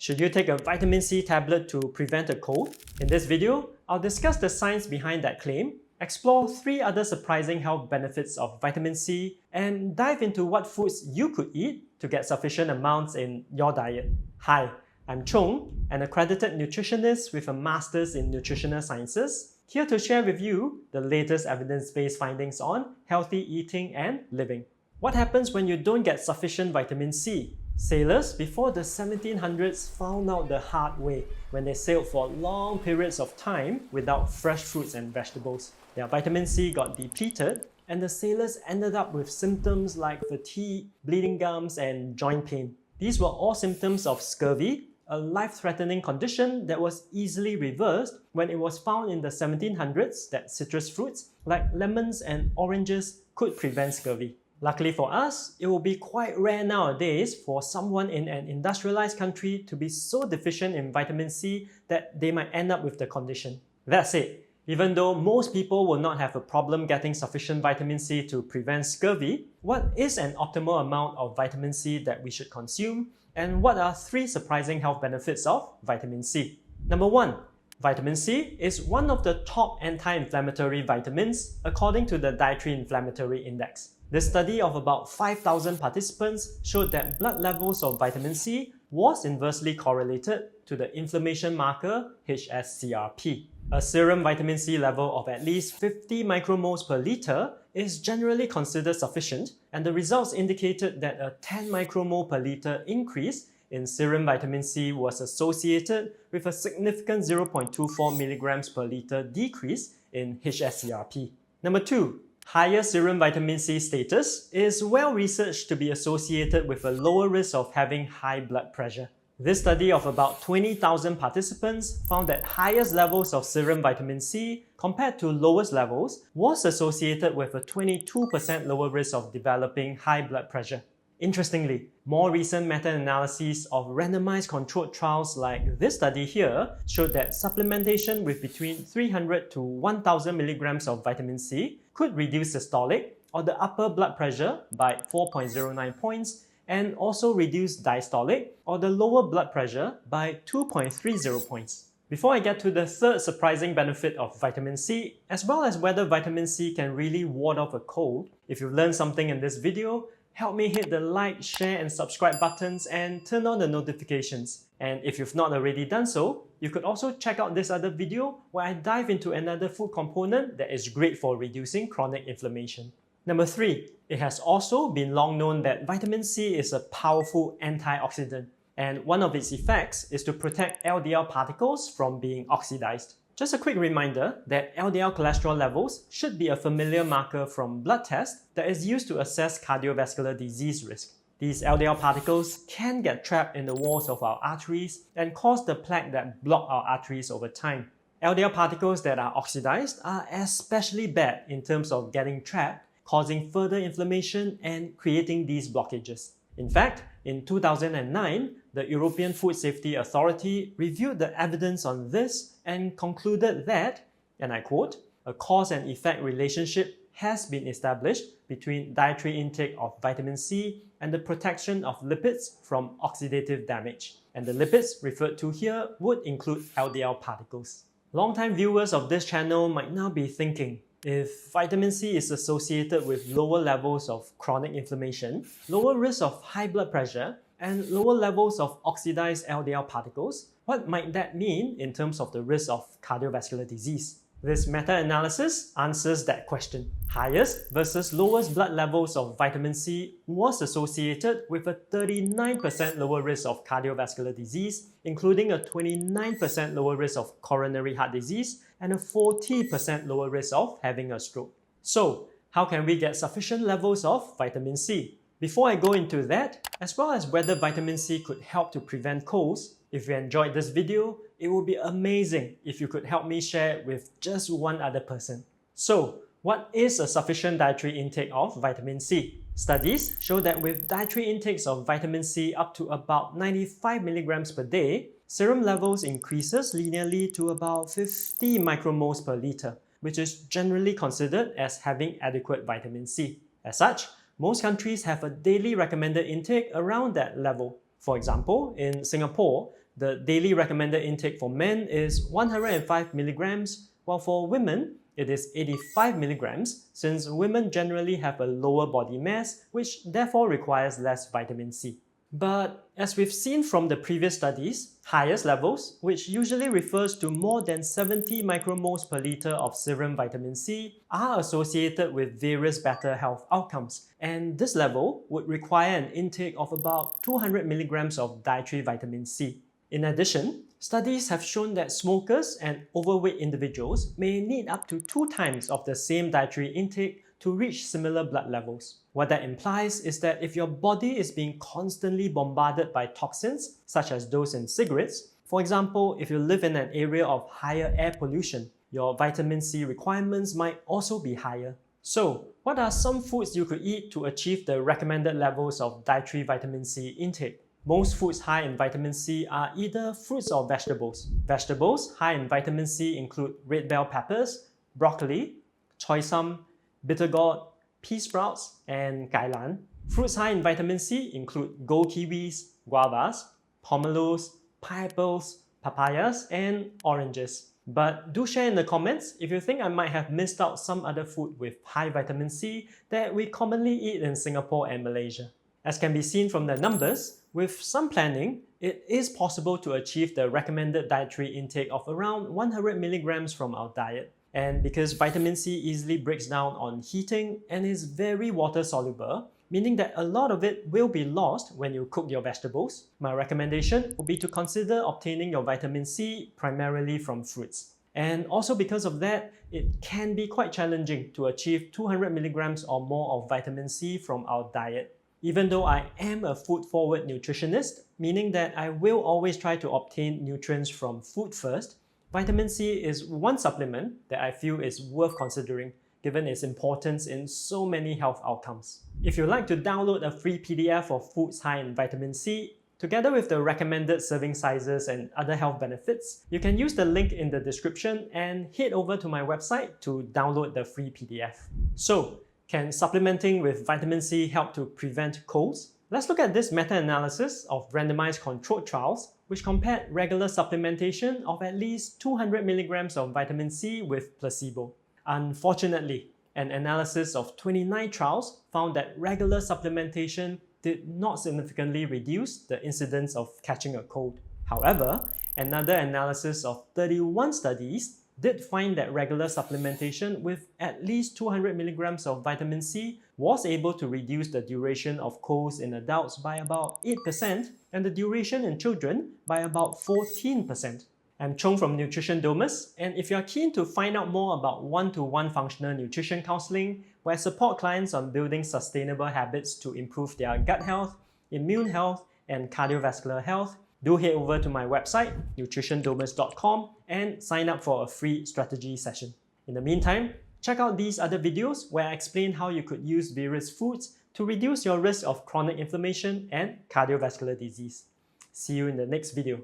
Should you take a vitamin C tablet to prevent a cold? In this video, I'll discuss the science behind that claim, explore 3 other surprising health benefits of vitamin C, and dive into what foods you could eat to get sufficient amounts in your diet. Hi, I'm Chung, an accredited nutritionist with a master's in nutritional sciences, here to share with you the latest evidence-based findings on healthy eating and living. What happens when you don't get sufficient vitamin C? Sailors before the 1700s found out the hard way when they sailed for long periods of time without fresh fruits and vegetables. Their vitamin C got depleted and the sailors ended up with symptoms like fatigue, bleeding gums, and joint pain. These were all symptoms of scurvy, a life-threatening condition that was easily reversed when it was found in the 1700s that citrus fruits like lemons and oranges could prevent scurvy. Luckily for us, it will be quite rare nowadays for someone in an industrialized country to be so deficient in vitamin C that they might end up with the condition. That said, even though most people will not have a problem getting sufficient vitamin C to prevent scurvy, what is an optimal amount of vitamin C that we should consume, and what are 3 surprising health benefits of vitamin C? Number 1. Vitamin C is one of the top anti-inflammatory vitamins according to the Dietary Inflammatory Index. This study of about 5,000 participants showed that blood levels of vitamin C was inversely correlated to the inflammation marker hsCRP. A serum vitamin C level of at least 50 micromoles per liter is generally considered sufficient, and the results indicated that a 10 micromole per liter increase in serum vitamin C was associated with a significant 0.24 milligrams per liter decrease in hsCRP. Number 2. Higher serum vitamin C status is well researched to be associated with a lower risk of having high blood pressure. This study of about 20,000 participants found that highest levels of serum vitamin C compared to lowest levels was associated with a 22% lower risk of developing high blood pressure. Interestingly, more recent meta-analyses of randomized controlled trials like this study here showed that supplementation with between 300 to 1000 milligrams of vitamin C could reduce systolic or the upper blood pressure by 4.09 points and also reduce diastolic or the lower blood pressure by 2.30 points. Before I get to the 3rd surprising benefit of vitamin C, as well as whether vitamin C can really ward off a cold, if you've learned something in this video, help me hit the like, share and subscribe buttons and turn on the notifications. And if you've not already done so, you could also check out this other video where I dive into another food component that is great for reducing chronic inflammation. Number 3. It has also been long known that vitamin C is a powerful antioxidant, and one of its effects is to protect LDL particles from being oxidized. Just a quick reminder that LDL cholesterol levels should be a familiar marker from blood tests that is used to assess cardiovascular disease risk. These LDL particles can get trapped in the walls of our arteries and cause the plaque that block our arteries over time. LDL particles that are oxidized are especially bad in terms of getting trapped, causing further inflammation and creating these blockages. In fact, in 2009, the European Food Safety Authority reviewed the evidence on this and concluded that, and I quote, "A cause and effect relationship has been established between dietary intake of vitamin C and the protection of lipids from oxidative damage." And the lipids referred to here would include LDL particles. Long-time viewers of this channel might now be thinking, if vitamin C is associated with lower levels of chronic inflammation, lower risk of high blood pressure, and lower levels of oxidized LDL particles, what might that mean in terms of the risk of cardiovascular disease? This meta-analysis answers that question. Highest versus lowest blood levels of vitamin C was associated with a 39% lower risk of cardiovascular disease, including a 29% lower risk of coronary heart disease and a 40% lower risk of having a stroke. So, how can we get sufficient levels of vitamin C? Before I go into that, as well as whether vitamin C could help to prevent colds, if you enjoyed this video, it would be amazing if you could help me share it with just one other person. So, what is a sufficient dietary intake of vitamin C? Studies show that with dietary intakes of vitamin C up to about 95 milligrams per day, serum levels increases linearly to about 50 micromoles per liter, which is generally considered as having adequate vitamin C. As such, most countries have a daily recommended intake around that level. For example, in Singapore, The daily recommended intake for men is 105 milligrams, while for women, it is 85 milligrams, since women generally have a lower body mass, which therefore requires less vitamin C. But as we've seen from the previous studies, highest levels, which usually refers to more than 70 micromoles per liter of serum vitamin C, are associated with various better health outcomes. And this level would require an intake of about 200 milligrams of dietary vitamin C. In addition, studies have shown that smokers and overweight individuals may need up to 2 times of the same dietary intake to reach similar blood levels. What that implies is that if your body is being constantly bombarded by toxins, such as those in cigarettes, for example, if you live in an area of higher air pollution, your vitamin C requirements might also be higher. So, what are some foods you could eat to achieve the recommended levels of dietary vitamin C intake? Most foods high in vitamin C are either fruits or vegetables. Vegetables high in vitamin C include red bell peppers, broccoli, choy sum, bitter gourd, pea sprouts, and kailan. Fruits high in vitamin C include gold kiwis, guavas, pomelos, pineapples, papayas, and oranges. But do share in the comments if you think I might have missed out some other food with high vitamin C that we commonly eat in Singapore and Malaysia. As can be seen from the numbers, with some planning, it is possible to achieve the recommended dietary intake of around 100 milligrams from our diet. And because vitamin C easily breaks down on heating and is very water soluble, meaning that a lot of it will be lost when you cook your vegetables, my recommendation would be to consider obtaining your vitamin C primarily from fruits. And also because of that, it can be quite challenging to achieve 200 milligrams or more of vitamin C from our diet. Even though I am a food-forward nutritionist, meaning that I will always try to obtain nutrients from food first, vitamin C is one supplement that I feel is worth considering given its importance in so many health outcomes. If you'd like to download a free PDF of foods high in vitamin C, together with the recommended serving sizes and other health benefits, you can use the link in the description and head over to my website to download the free PDF. So, can supplementing with vitamin C help to prevent colds? Let's look at this meta-analysis of randomized controlled trials which compared regular supplementation of at least 200 milligrams of vitamin C with placebo. Unfortunately, an analysis of 29 trials found that regular supplementation did not significantly reduce the incidence of catching a cold. However, another analysis of 31 studies did find that regular supplementation with at least 200 milligrams of vitamin C was able to reduce the duration of colds in adults by about 8% and the duration in children by about 14%. I'm Chong from Nutrition Domus, and if you're keen to find out more about one-to-one functional nutrition counseling, where I support clients on building sustainable habits to improve their gut health, immune health, and cardiovascular health, do head over to my website, nutritiondomus.com, and sign up for a free strategy session. In the meantime, check out these other videos where I explain how you could use various foods to reduce your risk of chronic inflammation and cardiovascular disease. See you in the next video.